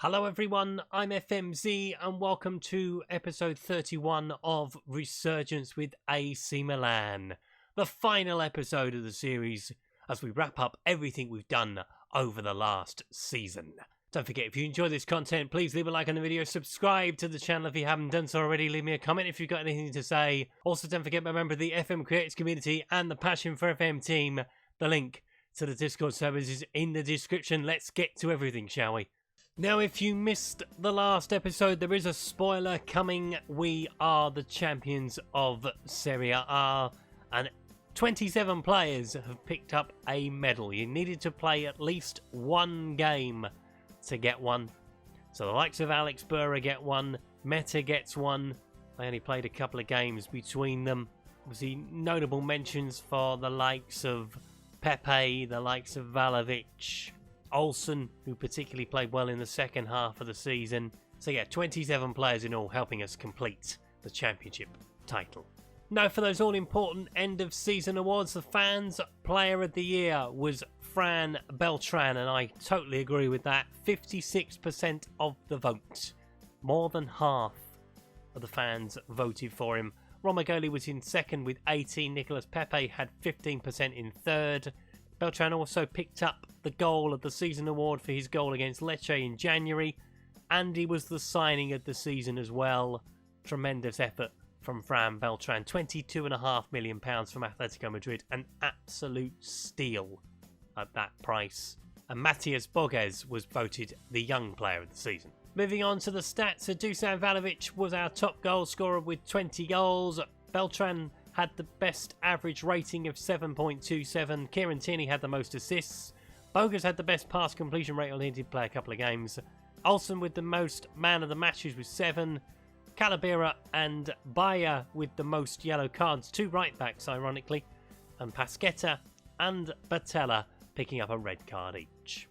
Hello everyone, I'm FMZ and welcome to episode 31 of Resurgence with AC Milan, the final episode of the series as we wrap up everything we've done over the last season. Don't forget, if you enjoy this content, please leave a like on the video, subscribe to the channel if you haven't done so already, leave me a comment if you've got anything to say. Also, don't forget to remember the FM Creators community and the Passion for FM team. The link to the Discord servers is in the description. Let's get to everything, shall we? Now, if you missed the last episode, there is a spoiler coming. We are the champions of Serie A, and 27 players have picked up a medal. You needed to play at least one game to get one. So the likes of Alex Burra get one, Meta gets one. They only played a couple of games between them. Obviously, notable mentions for the likes of Pepe, the likes of Vlahovic, Olsen, who particularly played well in the second half of the season. So yeah, 27 players in all helping us complete the championship title. Now for those all-important end-of-season awards, the Fans Player of the Year was Fran Beltran, and I totally agree with that. 56% of the vote. More than half of the fans voted for him. Romagoli was in second with 18. Nicolas Pepe had 15% in third. Beltran also picked up the Goal of the Season award for his goal against Lecce in January, and he was the signing of the season as well. Tremendous effort from Fran Beltran. £22.5 million from Atletico Madrid, an absolute steal at that price. And Matias Bogues was voted the Young Player of the Season. Moving on to the stats, Dusan Vlahovic was our top goal scorer with 20 goals. Beltran had the best average rating of 7.27. Kieran Tierney had the most assists. Bogues had the best pass completion rate, although he did play a couple of games. Olsen with the most man of the matches with 7. Calabira and Bayer with the most yellow cards, 2 right backs ironically, and Pasquetta and Batella picking up a red card each.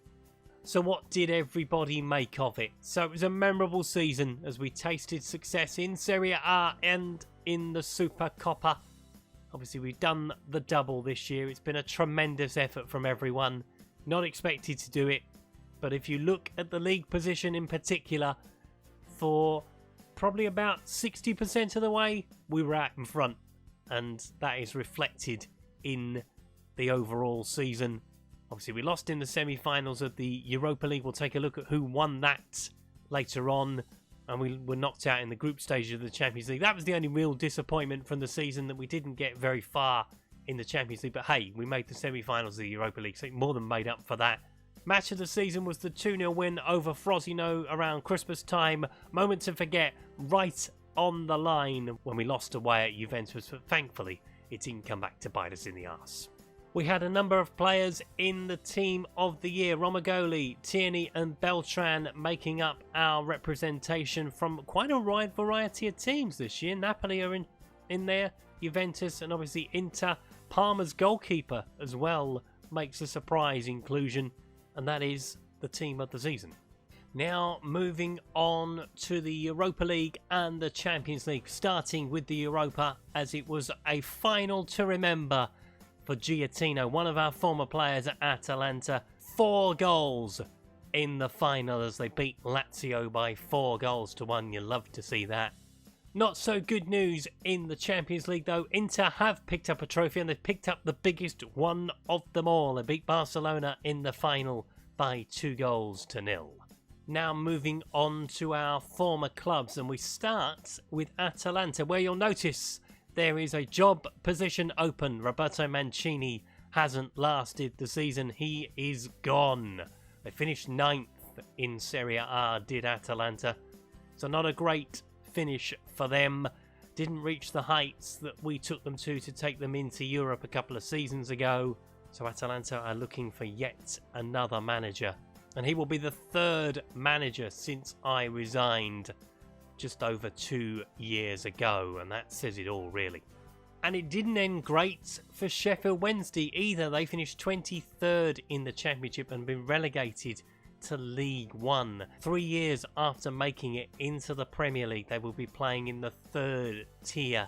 So what did everybody make of it? So it was a memorable season as we tasted success in Serie A and in the Supercoppa. Obviously we've done the double this year. It's been a tremendous effort from everyone. Not expected to do it, but if you look at the league position in particular, for probably about 60% of the way, we were out in front, and that is reflected in the overall season. Obviously, we lost in the semi-finals of the Europa League. We'll take a look at who won that later on, and we were knocked out in the group stage of the Champions League. That was the only real disappointment from the season, that we didn't get very far in the Champions League. But hey, we made the semi-finals of the Europa League, so more than made up for that. Match of the season was the 2-0 win over Frosinone around Christmas time. Moment to forget, right on the line when we lost away at Juventus, but thankfully it didn't come back to bite us in the arse. We had a number of players in the team of the year. Romagoli, Tierney and Beltran making up our representation from quite a wide variety of teams this year. Napoli are in there, Juventus and obviously Inter. Parma's goalkeeper as well makes a surprise inclusion, and that is the team of the season. Now moving on to the Europa League and the Champions League, starting with the Europa, as it was a final to remember for Giottino, one of our former players at Atalanta. 4 goals in the final as they beat Lazio by 4 goals to 1. You love to see that. Not so good news in the Champions League though. Inter have picked up a trophy, and they've picked up the biggest one of them all. They beat Barcelona in the final by 2 goals to 0. Now moving on to our former clubs, and we start with Atalanta, where you'll notice there is a job position open. Roberto Mancini hasn't lasted the season. He is gone. They finished 9th in Serie A, did Atalanta. So not a great finish for them. Didn't reach the heights that we took them to take them into Europe a couple of seasons ago. So Atalanta are looking for yet another manager. And he will be the 3rd manager since I resigned just over 2 years ago, and that says it all really. And it didn't end great for Sheffield Wednesday either. They finished 23rd in the Championship and been relegated to League One. 3 years after making it into the Premier League, they will be playing in the 3rd tier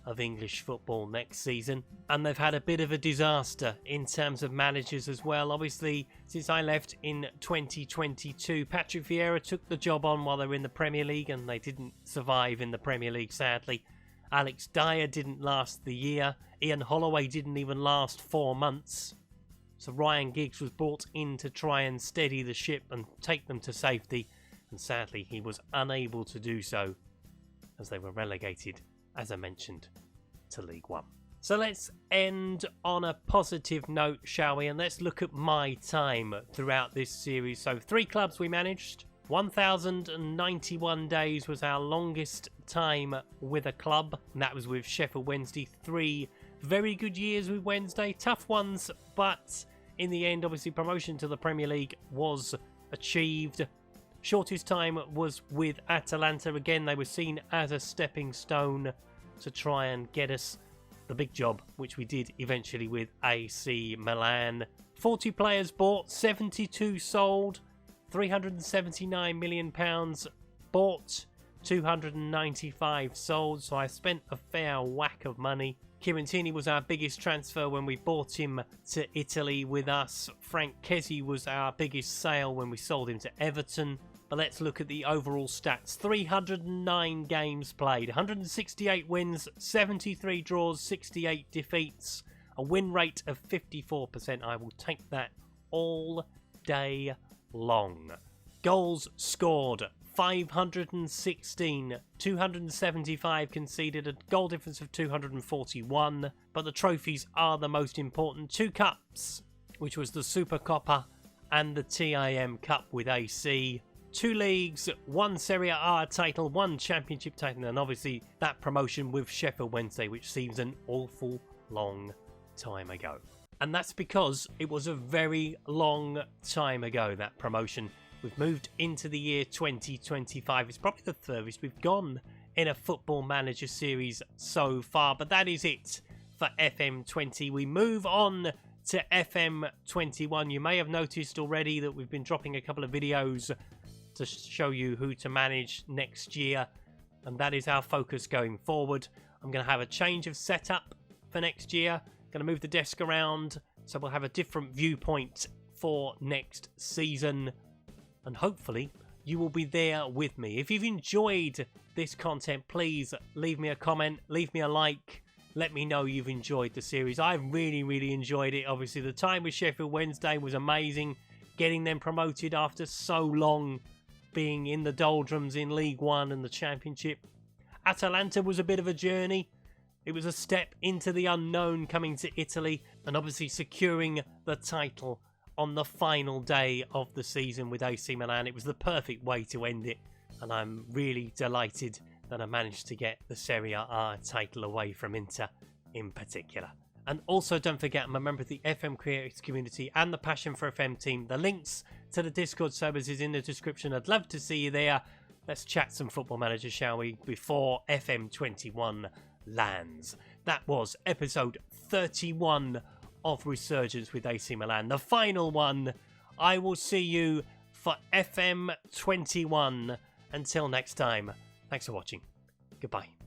of English football next season. And they've had a bit of a disaster in terms of managers as well. Obviously, since I left in 2022, Patrick Vieira took the job on while they were in the Premier League, and they didn't survive in the Premier League, sadly. Alex Dyer didn't last the year. Ian Holloway didn't even last 4 months. So Ryan Giggs was brought in to try and steady the ship and take them to safety. And sadly, he was unable to do so, as they were relegated, as I mentioned, to League One. So let's end on a positive note, shall we? And let's look at my time throughout this series. So 3 clubs we managed. 1,091 days was our longest time with a club, and that was with Sheffield Wednesday. 3 very good years with Wednesday, tough ones, but in the end, obviously, promotion to the Premier League was achieved. Shortest time was with Atalanta. Again, they were seen as a stepping stone to try and get us the big job, which we did eventually with AC Milan. 40 players bought, 72 sold. £379 million bought, 295 sold, so I spent a fair whack of money. Kirantini was our biggest transfer when we bought him to Italy with us. Frank Kessie was our biggest sale when we sold him to Everton. But let's look at the overall stats. 309 games played, 168 wins, 73 draws, 68 defeats, a win rate of 54%. I will take that all day long. Goals scored 516, 275 conceded, a goal difference of 241, but the trophies are the most important. 2 cups, which was the Super Coppa and the TIM Cup with AC. 2 leagues, 1 Serie A title, 1 Championship title, and obviously that promotion with Sheffield Wednesday, which seems an awful long time ago. And that's because it was a very long time ago, that promotion. We've moved into the year 2025. It's probably the furthest we've gone in a Football Manager series so far. But that is it for FM20. We move on to FM21. You may have noticed already that we've been dropping a couple of videos to show you who to manage next year. And that is our focus going forward. I'm going to have a change of setup for next year. Going to move the desk around, so we'll have a different viewpoint for next season, and hopefully you will be there with me. If you've enjoyed this content, please leave me a comment, leave me a like, let me know you've enjoyed the series. I really enjoyed it. Obviously the time with Sheffield Wednesday was amazing, getting them promoted after so long being in the doldrums in League One and the Championship. Atalanta was a bit of a journey. It was a step into the unknown coming to Italy, and obviously securing the title on the final day of the season with AC Milan. It was the perfect way to end it, and I'm really delighted that I managed to get the Serie A title away from Inter in particular. And also don't forget, I'm a member of the FM creators community and the Passion for FM team. The links to the Discord servers is in the description. I'd love to see you there. Let's chat some Football Manager, shall we, before FM21 lands. That was episode 31 of Resurgence with AC Milan, the final one. I will see you for FM21. Until next time, thanks for watching. Goodbye.